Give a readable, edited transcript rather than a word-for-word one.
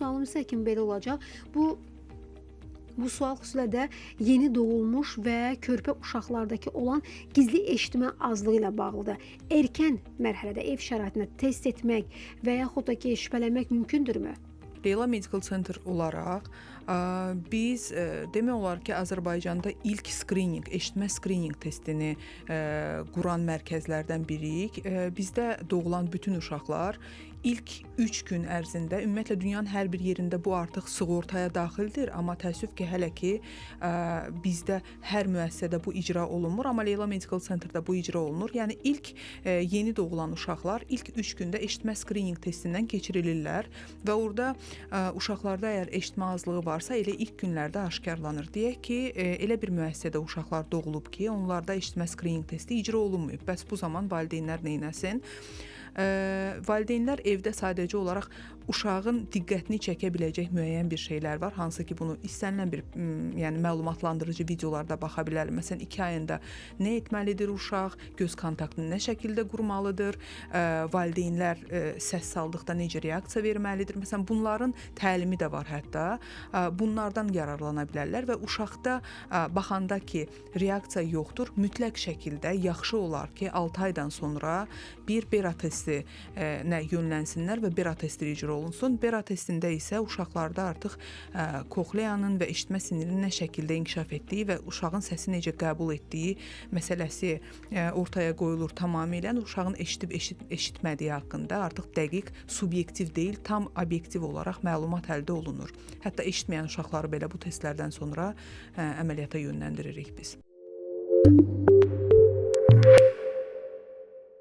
sualım isə ki, belə olacaq. Bu sual xüsusilə də yeni doğulmuş və körpə uşaqlardakı olan gizli eşitmə azlığı ilə bağlıdır. Erkən mərhələdə ev şəraitində test etmək və yaxud da ki, şübhələnmək mümkündürmü? Leyla Medical Center olaraq biz demək olar ki, Azərbaycanda ilk skrininq, eşitmə skrininq testini quran mərkəzlərdən biriyik. Bizdə doğulan bütün uşaqlar ilk 3 gün ərzində, ümumiyyətlə dünyanın hər bir yerində bu artıq sığortaya daxildir, amma təəssüf ki, hələ ki bizdə hər müəssisədə bu icra olunmur, amma Leyla Medical Center'da bu icra olunur. Yəni ilk yeni doğulan uşaqlar ilk 3 gündə eşitmə skrininq testindən keçirilirlər və orada uşaqlarda əgər eşitmə azlığı varsa, elə ilk günlərdə aşkarlanır. Deyək ki, elə bir müəssisədə uşaqlar doğulub ki, onlarda eşitmə skrininq testi icra olunmayıb. Bəs bu zaman valideynlər neynəsin? Valideynlər evdə sadəcə olaraq uşağın diqqətini çəkə biləcək müəyyən bir şeylər var, hansı ki, bunu istənilən bir yəni məlumatlandırıcı videolarda baxa bilərlər. Məsələn, 2 ayında nə etməlidir uşaq, göz kontaktını nə şəkildə qurmalıdır, valideynlər səs saldıqda necə reaksiya verməlidir. Məsələn, bunların təlimi də var hətta. Bunlardan yararlana bilərlər və uşaqda baxanda ki, reaksiya yoxdur, mütləq şəkildə yaxşı olar ki, 6 aydan sonra bir bera testinə yönlənsinlər və bera testi icra olunsun. Bera testində isə uşaqlarda artıq koxleyanın və eşitmə sinirinin nə şəkildə inkişaf etdiyi və uşağın səsi necə qəbul etdiyi məsələsi ortaya qoyulur tamamilə. Uşağın eşitmədiyi haqqında artıq dəqiq, subyektiv deyil, tam obyektiv olaraq məlumat əldə olunur. Hətta eşitməyən uşaqları belə bu testlərdən sonra əməliyyata yönləndiririk biz.